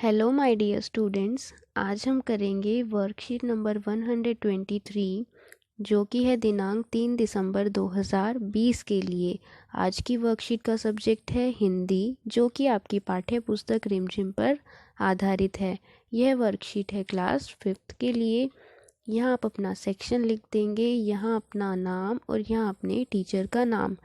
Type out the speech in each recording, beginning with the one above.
Hello my dear students. आज हम करेंगे वर्कशीट नंबर 123 जो कि है दिनांक 3 दिसंबर 2020 के लिए। आज की वर्कशीट का सब्जेक्ट है हिंदी, जो कि आपकी पाठ्य पुस्तक रिमझिम पर आधारित है। यह वर्कशीट है क्लास 5th के लिए। यहाँ आप अपना सेक्शन लिख देंगे, यहाँ अपना नाम और यहाँ अपने टीचर का नाम।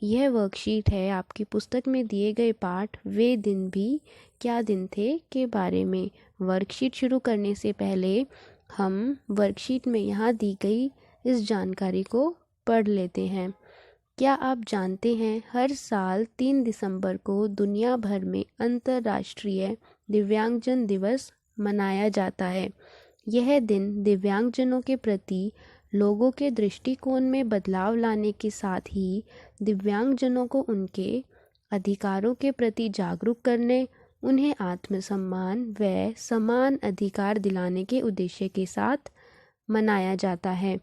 यह वर्कशीट है आपकी पुस्तक में दिए गए पाठ वे दिन भी क्या दिन थे के बारे में। वर्कशीट शुरू करने से पहले हम वर्कशीट में यहाँ दी गई इस जानकारी को पढ़ लेते हैं। क्या आप जानते हैं, हर साल 3 दिसंबर को दुनिया भर में अंतर्राष्ट्रीय दिव्यांगजन दिवस मनाया जाता है। यह दिन दिव्यांगजनों के प्रति लोगों के दृष्टिकोण में बदलाव लाने के साथ ही दिव्यांगजनों को उनके अधिकारों के प्रति जागरूक करने, उन्हें आत्मसम्मान व समान अधिकार दिलाने के उद्देश्य के साथ मनाया जाता है।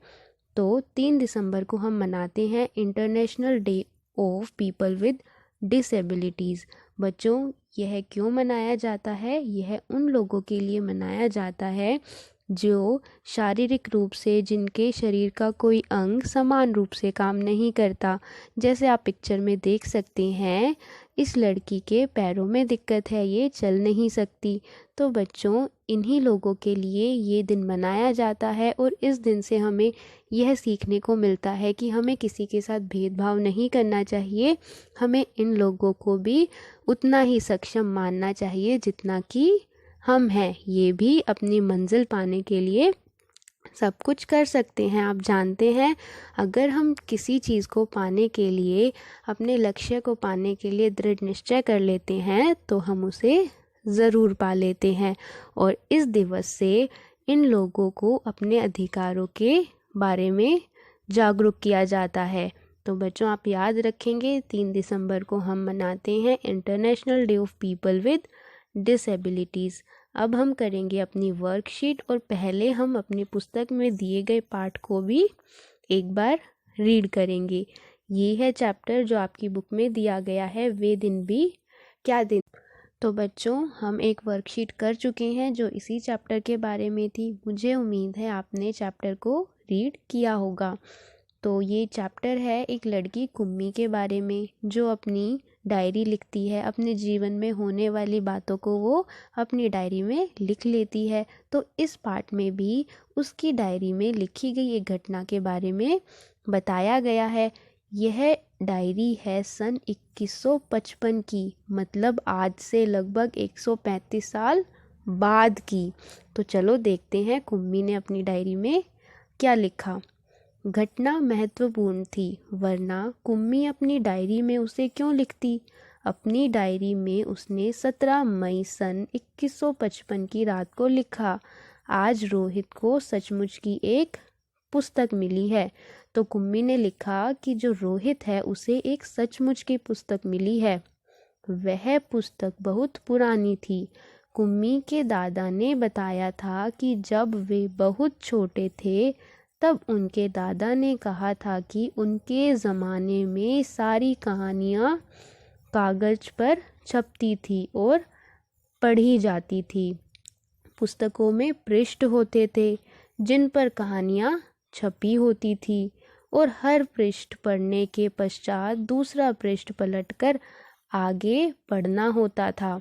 तो 3 दिसंबर को हम मनाते हैं international day of people with disabilities. बच्चों, यह क्यों मनाया जाता है? यह उन लोगों के लिए मनाया जाता है जो शारीरिक रूप से जिनके शरीर का कोई अंग समान रूप से काम नहीं करता। जैसे आप पिक्चर में देख सकते हैं, इस लड़की के पैरों में दिक्कत है, ये चल नहीं सकती। तो बच्चों, इन्हीं लोगों के लिए ये दिन मनाया जाता है और इस दिन से हमें यह सीखने को मिलता है कि हमें किसी के साथ भेदभाव नहीं करना चाहिए। हमें इन लोगों को भी उतना ही सक्षम मानना चाहिए जितना कि हम हैं। ये भी अपनी मंजिल पाने के लिए सब कुछ कर सकते हैं। आप जानते हैं, अगर हम किसी चीज़ को पाने के लिए, अपने लक्ष्य को पाने के लिए दृढ़ निश्चय कर लेते हैं तो हम उसे ज़रूर पा लेते हैं। और इस दिवस से इन लोगों को अपने अधिकारों के बारे में जागरूक किया जाता है। तो बच्चों, आप याद रखेंगे, 3 दिसंबर को हम मनाते हैं international day of people with disabilities. अब हम करेंगे अपनी वर्कशीट और पहले हम अपनी पुस्तक में दिए गए पाठ को भी एक बार रीड करेंगे। ये है चैप्टर जो आपकी बुक में दिया गया है, वे दिन भी क्या दिन। तो बच्चों, हम एक वर्कशीट कर चुके हैं जो इसी चैप्टर के बारे में थी। मुझे उम्मीद है आपने चैप्टर को रीड किया होगा। तो ये चैप्टर है एक लड़की कुम्मी के बारे में, जो अपनी डायरी लिखती है। अपने जीवन में होने वाली बातों को वो अपनी डायरी में लिख लेती है। तो इस पार्ट में भी उसकी डायरी में लिखी गई एक घटना के बारे में बताया गया है। यह डायरी है सन 2155 की, मतलब आज से लगभग 135 साल बाद की। तो चलो देखते हैं कुम्मी ने अपनी डायरी में क्या लिखा। घटना महत्वपूर्ण थी, वरना कुम्मी अपनी डायरी में उसे क्यों लिखती। अपनी डायरी में उसने 17 मई सन 2155 की रात को लिखा, आज रोहित को सचमुच की एक पुस्तक मिली है। तो कुम्मी ने लिखा कि जो रोहित है उसे एक सचमुच की पुस्तक मिली है। वह पुस्तक बहुत पुरानी थी। कुम्मी के दादा ने बताया था कि जब वे बहुत छोटे थे तब उनके दादा ने कहा था कि उनके ज़माने में सारी कहानियाँ कागज़ पर छपती थी और पढ़ी जाती थी। पुस्तकों में पृष्ठ होते थे जिन पर कहानियाँ छपी होती थी और हर पृष्ठ पढ़ने के पश्चात दूसरा पृष्ठ पलटकर आगे पढ़ना होता था।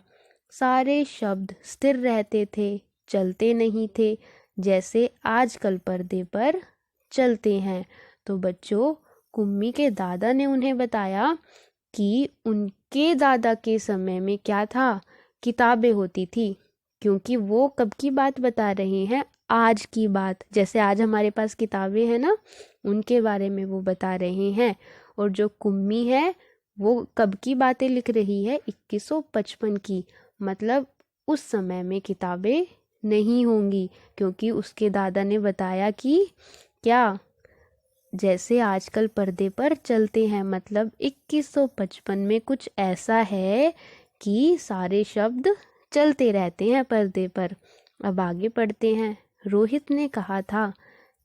सारे शब्द स्थिर रहते थे, चलते नहीं थे, जैसे आजकल पर्दे पर चलते हैं। तो बच्चों, कुम्मी के दादा ने उन्हें बताया कि उनके दादा के समय में क्या था, किताबें होती थी। क्योंकि वो कब की बात बता रहे हैं, आज की बात। जैसे आज हमारे पास किताबें हैं ना, उनके बारे में वो बता रहे हैं। और जो कुम्मी है वो कब की बातें लिख रही है, 2155 की। मतलब उस समय में किताबें नहीं होंगी, क्योंकि उसके दादा ने बताया कि क्या, जैसे आजकल पर्दे पर चलते हैं। मतलब 2155 में कुछ ऐसा है कि सारे शब्द चलते रहते हैं पर्दे पर। अब आगे पढ़ते हैं। रोहित ने कहा था,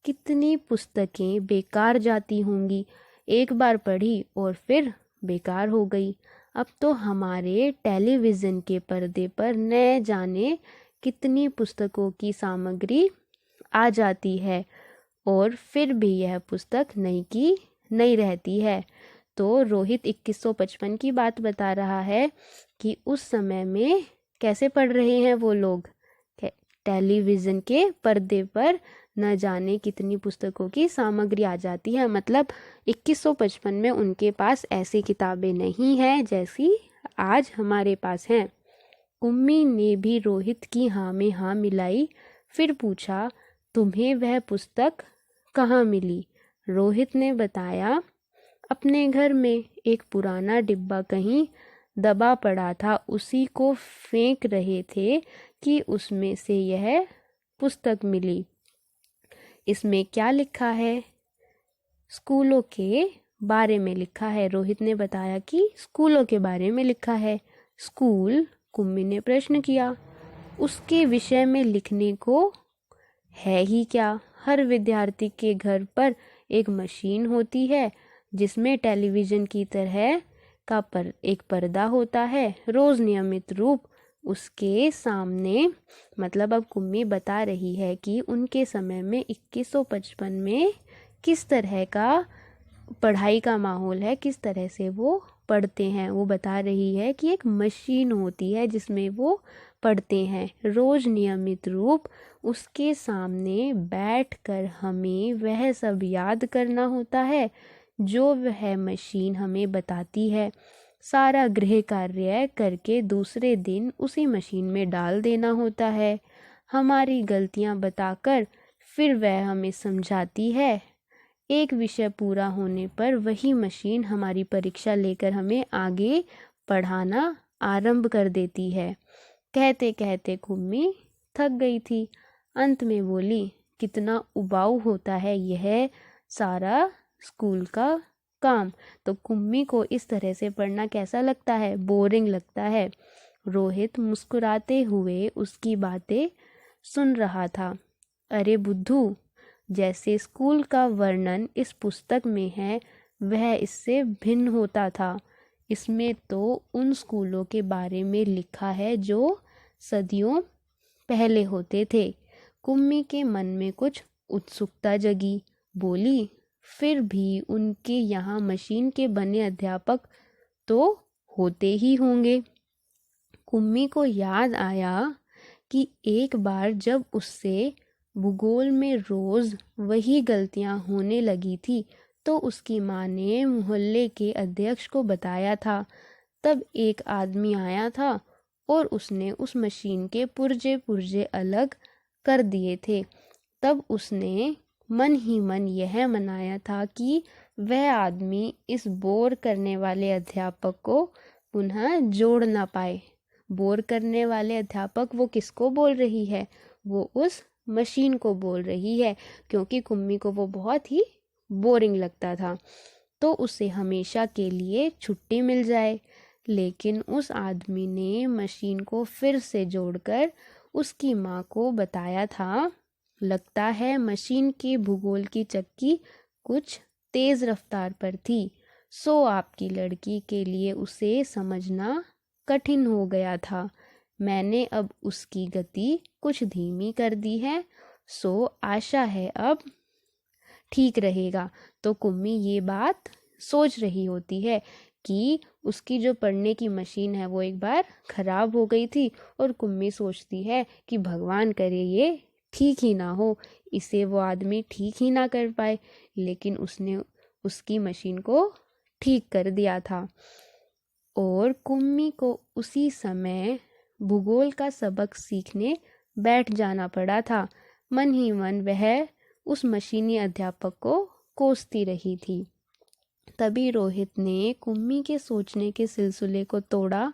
कितनी पुस्तकें बेकार जाती होंगी, एक बार पढ़ी और फिर बेकार हो गई। अब तो हमारे टेलीविज़न के पर्दे पर न जाने कितनी पुस्तकों की सामग्री आ जाती है और फिर भी यह पुस्तक नई की नई रहती है। तो रोहित 2155 की बात बता रहा है कि उस समय में कैसे पढ़ रहे हैं वो लोग। टेलीविज़न के पर्दे पर न जाने कितनी पुस्तकों की सामग्री आ जाती है, मतलब 2155 में उनके पास ऐसी किताबें नहीं हैं जैसी आज हमारे पास हैं। कुम्मी ने भी रोहित की हाँ में हाँ मिलाई। फिर पूछा, तुम्हें वह पुस्तक कहाँ मिली? रोहित ने बताया, अपने घर में एक पुराना डिब्बा कहीं दबा पड़ा था, उसी को फेंक रहे थे कि उसमें से यह पुस्तक मिली। इसमें क्या लिखा है? स्कूलों के बारे में लिखा है। रोहित ने बताया कि स्कूलों के बारे में लिखा है। स्कूल? कुम्मी ने प्रश्न किया। उसके विषय में लिखने को है ही क्या? हर विद्यार्थी के घर पर एक मशीन होती है जिसमें टेलीविज़न की तरह का एक पर्दा होता है। रोज़ नियमित रूप उसके सामने, मतलब अब कुम्मी बता रही है कि उनके समय में 2155 में किस तरह का पढ़ाई का माहौल है, किस तरह से वो पढ़ते हैं। वो बता रही है कि एक मशीन होती है जिसमें वो पढ़ते हैं। रोज़ नियमित रूप उसके सामने बैठकर हमें वह सब याद करना होता है जो वह मशीन हमें बताती है। सारा गृह कार्य करके दूसरे दिन उसी मशीन में डाल देना होता है। हमारी गलतियां बताकर फिर वह हमें समझाती है। एक विषय पूरा होने पर वही मशीन हमारी परीक्षा लेकर हमें आगे पढ़ाना आरंभ कर देती है। कहते कहते कुम्मी थक गई थी। अंत में बोली, कितना उबाऊ होता है यह सारा स्कूल का काम। तो कुम्मी को इस तरह से पढ़ना कैसा लगता है? बोरिंग लगता है। रोहित मुस्कुराते हुए उसकी बातें सुन रहा था। अरे बुद्धू, जैसे स्कूल का वर्णन इस पुस्तक में है वह इससे भिन्न होता था। इसमें तो उन स्कूलों के बारे में लिखा है जो सदियों पहले होते थे। कुम्मी के मन में कुछ उत्सुकता जगी। बोली, फिर भी उनके यहाँ मशीन के बने अध्यापक तो होते ही होंगे। कुम्मी को याद आया कि एक बार जब उससे भूगोल में रोज़ वही गलतियाँ होने लगी थी तो उसकी माँ ने मोहल्ले के अध्यक्ष को बताया था। तब एक आदमी आया था और उसने उस मशीन के पुर्जे पुर्जे अलग कर दिए थे। तब उसने मन ही मन यह मनाया था कि वह आदमी इस बोर करने वाले अध्यापक को पुनः जोड़ ना पाए। बोर करने वाले अध्यापक, वो किसको बोल रही है? वो उस मशीन को बोल रही है, क्योंकि कुम्मी को वो बहुत ही बोरिंग लगता था तो उसे हमेशा के लिए छुट्टी मिल जाए। लेकिन उस आदमी ने मशीन को फिर से जोड़कर उसकी माँ को बताया था, लगता है मशीन की भूगोल की चक्की कुछ तेज रफ्तार पर थी, सो आपकी लड़की के लिए उसे समझना कठिन हो गया था। मैंने अब उसकी गति कुछ धीमी कर दी है, सो आशा है अब ठीक रहेगा। तो कुम्मी ये बात सोच रही होती है कि उसकी जो पढ़ने की मशीन है वो एक बार खराब हो गई थी और कुम्मी सोचती है कि भगवान करे ये ठीक ही ना हो, इसे वो आदमी ठीक ही ना कर पाए। लेकिन उसने उसकी मशीन को ठीक कर दिया था और कुम्मी को उसी समय भूगोल का सबक सीखने बैठ जाना पड़ा था। मन ही मन वह उस मशीनी अध्यापक को कोसती रही थी। तभी रोहित ने कुम्मी के सोचने के सिलसिले को तोड़ा।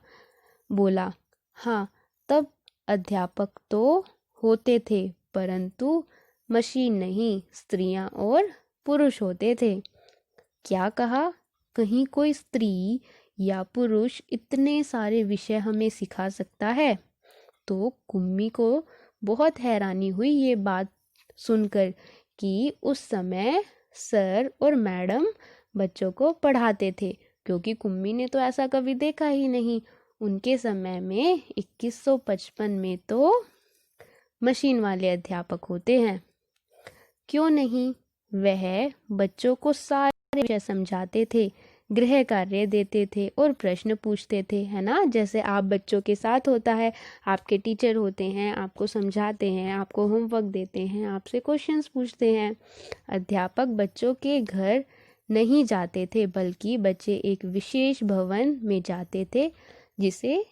बोला, हाँ, तब अध्यापक तो होते थे परंतु मशीन नहीं, स्त्रियां और पुरुष होते थे। क्या कहा? कहीं कोई स्त्री या पुरुष इतने सारे विषय हमें सिखा सकता है? तो कुम्मी को बहुत हैरानी हुई ये बात सुनकर कि उस समय सर और मैडम बच्चों को पढ़ाते थे क्योंकि कुम्मी ने तो ऐसा कभी देखा ही नहीं। उनके समय में 2155 में तो मशीन वाले अध्यापक होते हैं। क्यों नहीं, वह बच्चों को सारे विषय समझाते थे, गृह कार्य देते थे और प्रश्न पूछते थे, है ना। जैसे आप बच्चों के साथ होता है, आपके टीचर होते हैं, आपको समझाते हैं, आपको होमवर्क देते हैं, आपसे क्वेश्चंस पूछते हैं। अध्यापक बच्चों के घर नहीं जाते थे, बल्कि बच्चे एक विशेष भवन में जाते थे जिसे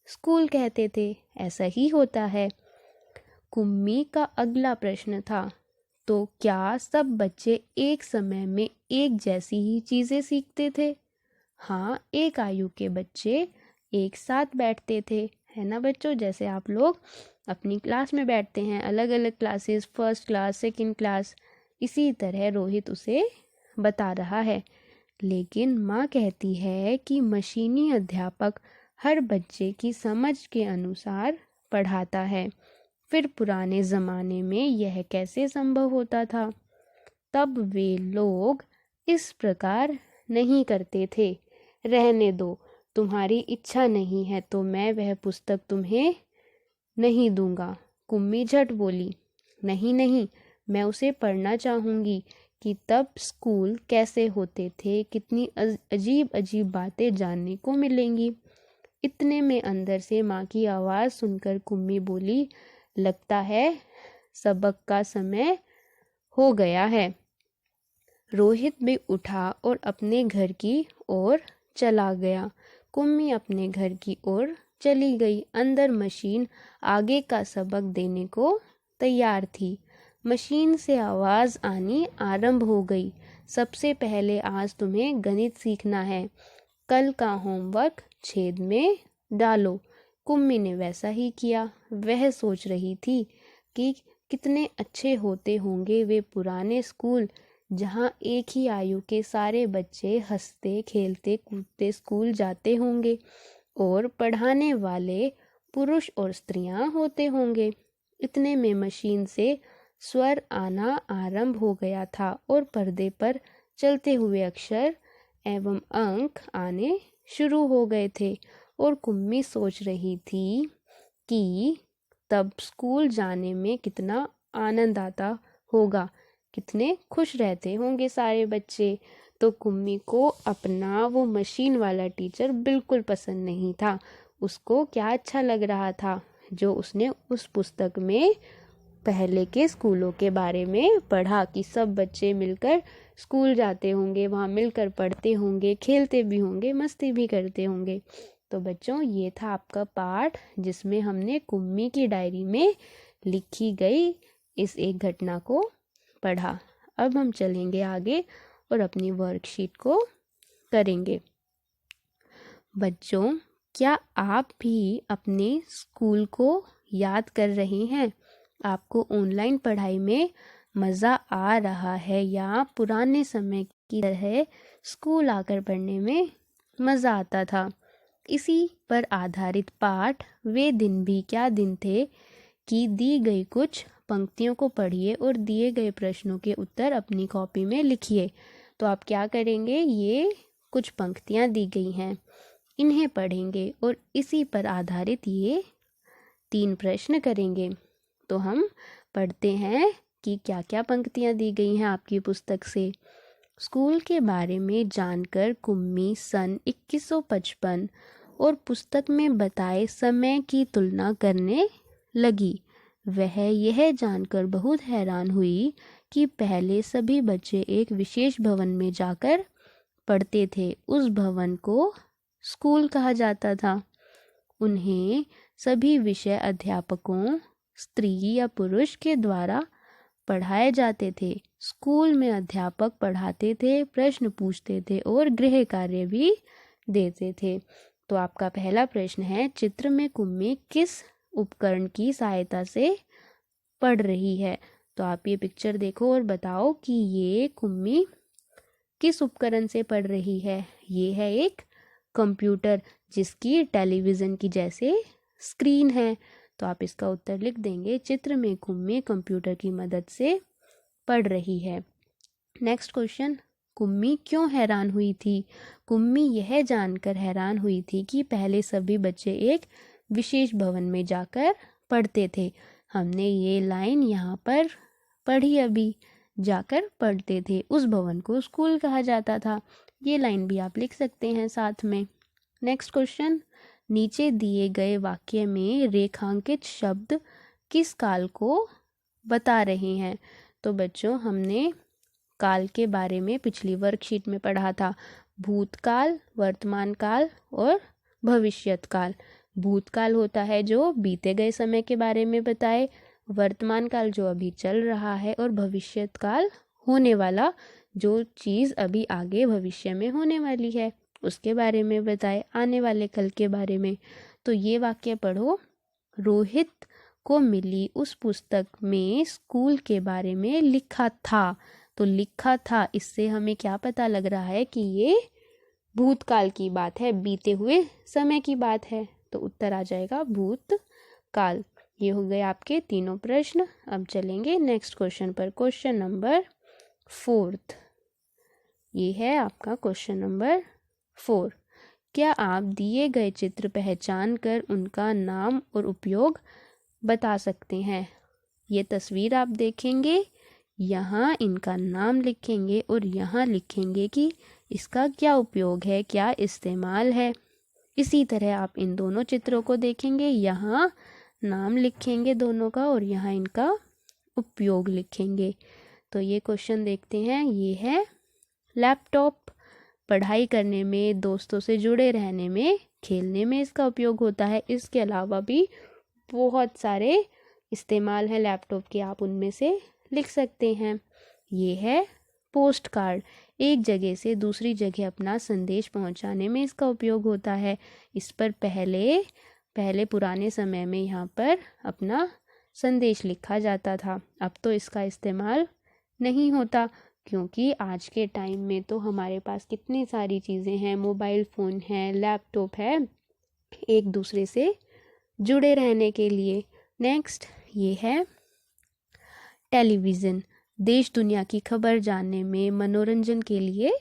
स्कूल कहते थे। ऐसा ही होता है। कुम्मी का अगला प्रश्न था, तो क्या सब बच्चे एक समय में एक जैसी ही चीज़ें सीखते थे? हाँ, एक आयु के बच्चे एक साथ बैठते थे, है ना बच्चों। जैसे आप लोग अपनी क्लास में बैठते हैं, अलग अलग classes, first class, second class, इसी तरह रोहित उसे बता रहा है। लेकिन माँ कहती है कि मशीनी अध्यापक हर बच्चे की समझ के अनुसार पढ़ाता है। फिर पुराने ज़माने में यह कैसे संभव होता था? तब वे लोग इस प्रकार नहीं करते थे। रहने दो, तुम्हारी इच्छा नहीं है तो मैं वह पुस्तक तुम्हें नहीं दूंगा। कुम्मी झट बोली, नहीं नहीं, मैं उसे पढ़ना चाहूँगी कि तब स्कूल कैसे होते थे, कितनी अजीब अजीब बातें जानने को मिलेंगी। इतने में अंदर से माँ की आवाज़ सुनकर कुम्मी बोली, लगता है सबक का समय हो गया है। रोहित भी उठा और अपने घर की ओर चला गया। कुम्मी अपने घर की ओर चली गई। अंदर मशीन आगे का सबक देने को तैयार थी। मशीन से आवाज़ आनी आरंभ हो गई। सबसे पहले आज तुम्हें गणित सीखना है। कल का होमवर्क छेद में डालो। कुम्मी ने वैसा ही किया। वह सोच रही थी कि कितने अच्छे होते होंगे वे पुराने स्कूल, जहाँ एक ही आयु के सारे बच्चे हंसते खेलते कूदते स्कूल जाते होंगे और पढ़ाने वाले पुरुष और स्त्रियां होते होंगे। इतने में मशीन से स्वर आना आरंभ हो गया था और पर्दे पर चलते हुए अक्षर एवं अंक आने शुरू हो गए थे। और कुम्मी सोच रही थी कि तब स्कूल जाने में कितना आनंद आता होगा, कितने खुश रहते होंगे सारे बच्चे। तो कुम्मी को अपना वो मशीन वाला टीचर बिल्कुल पसंद नहीं था। उसको क्या अच्छा लग रहा था जो उसने उस पुस्तक में पहले के स्कूलों के बारे में पढ़ा कि सब बच्चे मिलकर स्कूल जाते होंगे, वहाँ मिलकर पढ़ते होंगे, खेलते भी होंगे, मस्ती भी करते होंगे। तो बच्चों, ये था आपका पाठ जिसमें हमने कुम्मी की डायरी में लिखी गई इस एक घटना को पढ़ा। अब हम चलेंगे आगे और अपनी वर्कशीट को करेंगे। बच्चों, क्या आप भी अपने स्कूल को याद कर रहे हैं? आपको ऑनलाइन पढ़ाई में मज़ा आ रहा है या पुराने समय की तरह स्कूल आकर पढ़ने में मज़ा आता था? इसी पर आधारित पाठ वे दिन भी क्या दिन थे कि दी गई कुछ पंक्तियों को पढ़िए और दिए गए प्रश्नों के उत्तर अपनी कॉपी में लिखिए। तो आप क्या करेंगे, ये कुछ पंक्तियाँ दी गई हैं, इन्हें पढ़ेंगे और इसी पर आधारित ये 3 प्रश्न करेंगे। तो हम पढ़ते हैं कि क्या क्या पंक्तियाँ दी गई हैं आपकी पुस्तक से। स्कूल के बारे में जानकर कुम्मी सन 2155 और पुस्तक में बताए समय की तुलना करने लगी। वह यह जानकर बहुत हैरान हुई कि पहले सभी बच्चे एक विशेष भवन में जाकर पढ़ते थे। उस भवन को स्कूल कहा जाता था। उन्हें सभी विषय अध्यापकों, स्त्री या पुरुष के द्वारा पढ़ाए जाते थे। स्कूल में अध्यापक पढ़ाते थे, प्रश्न पूछते थे और गृह कार्य भी देते थे। तो आपका पहला प्रश्न है, चित्र में कुम्मी किस उपकरण की सहायता से पढ़ रही है? तो आप ये पिक्चर देखो और बताओ कि ये कुम्मी किस उपकरण से पढ़ रही है। ये है एक कंप्यूटर जिसकी टेलीविज़न की जैसे स्क्रीन है। तो आप इसका उत्तर लिख देंगे, चित्र में कुम्मी कंप्यूटर की मदद से पढ़ रही है। नेक्स्ट क्वेश्चन, कुम्मी क्यों हैरान हुई थी? कुम्मी यह जानकर हैरान हुई थी कि पहले सभी बच्चे एक विशेष भवन में जाकर पढ़ते थे। हमने ये लाइन यहाँ पर पढ़ी अभी, जाकर पढ़ते थे। उस भवन को स्कूल कहा जाता था। ये लाइन भी आप लिख सकते हैं साथ में। नेक्स्ट क्वेश्चन, नीचे दिए गए वाक्य में रेखांकित शब्द किस काल को बता रहे हैं? तो बच्चों, हमने काल के बारे में पिछली वर्कशीट में पढ़ा था। भूतकाल, वर्तमान काल और भविष्यत काल। भूतकाल होता है जो बीते गए समय के बारे में बताए, वर्तमान काल जो अभी चल रहा है, और भविष्यत काल होने वाला, जो चीज़ अभी आगे भविष्य में होने वाली है उसके बारे में बताए, आने वाले कल के बारे में। तो ये वाक्य पढ़ो, रोहित को मिली उस पुस्तक में स्कूल के बारे में लिखा था। तो लिखा था, इससे हमें क्या पता लग रहा है कि ये भूतकाल की बात है, बीते हुए समय की बात है। तो उत्तर आ जाएगा भूतकाल। ये हो गए आपके तीनों प्रश्न। अब चलेंगे नेक्स्ट क्वेश्चन पर। क्वेश्चन नंबर 4, ये है आपका क्वेश्चन नंबर 4। क्या आप दिए गए चित्र पहचान कर उनका नाम और उपयोग बता सकते हैं? ये तस्वीर आप देखेंगे, यहाँ इनका नाम लिखेंगे और यहाँ लिखेंगे कि इसका क्या उपयोग है, क्या इस्तेमाल है। इसी तरह आप इन दोनों चित्रों को देखेंगे, यहाँ नाम लिखेंगे दोनों का और यहाँ इनका उपयोग लिखेंगे। तो ये क्वेश्चन देखते हैं। ये है लैपटॉप। पढ़ाई करने में, दोस्तों से जुड़े रहने में, खेलने में इसका उपयोग होता है। इसके अलावा भी बहुत सारे इस्तेमाल हैं लैपटॉप के, आप उनमें से लिख सकते हैं। ये है पोस्ट कार्ड। एक जगह से दूसरी जगह अपना संदेश पहुंचाने में इसका उपयोग होता है। इस पर पहले पुराने समय में यहाँ पर अपना संदेश लिखा जाता था। अब तो इसका इस्तेमाल नहीं होता, क्योंकि आज के टाइम में तो हमारे पास कितनी सारी चीज़ें हैं, मोबाइल फ़ोन है, लैपटॉप है, एक दूसरे से जुड़े रहने के लिए। नेक्स्ट, ये है टेलीविज़न। देश दुनिया की खबर जानने में, मनोरंजन के लिए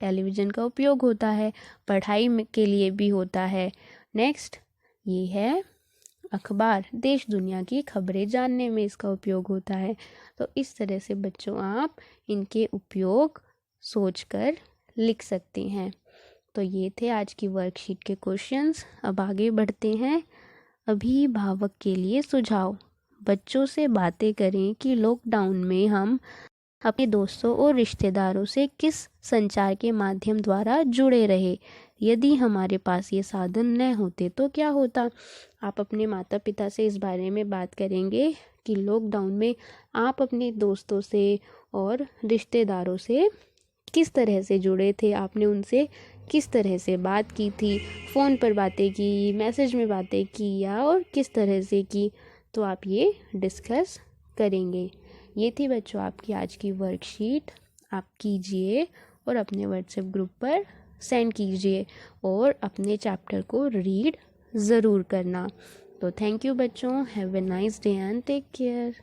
टेलीविज़न का उपयोग होता है, पढ़ाई के लिए भी होता है। नेक्स्ट, ये है अखबार। देश दुनिया की खबरें जानने में इसका उपयोग होता है। तो इस तरह से बच्चों आप इनके उपयोग सोचकर लिख सकते हैं। तो ये थे आज की वर्कशीट के क्वेश्चंस। अब आगे बढ़ते हैं। अभिभावक के लिए सुझाव। बच्चों से बातें करें कि लॉकडाउन में हम अपने दोस्तों और रिश्तेदारों से किस संचार के माध्यम द्वारा जुड़े रहे। यदि हमारे पास ये साधन न होते तो क्या होता। आप अपने माता पिता से इस बारे में बात करेंगे कि लॉकडाउन में आप अपने दोस्तों से और रिश्तेदारों से किस तरह से जुड़े थे, आपने उनसे किस तरह से बात की थी, फ़ोन पर बातें की, मैसेज में बातें की, या और किस तरह से की। तो आप ये डिस्कस करेंगे। ये थी बच्चों आपकी आज की वर्कशीट। आप कीजिए और अपने व्हाट्सएप ग्रुप पर सेंड कीजिए और अपने चैप्टर को रीड ज़रूर करना। तो थैंक यू बच्चों, have a nice day and take care.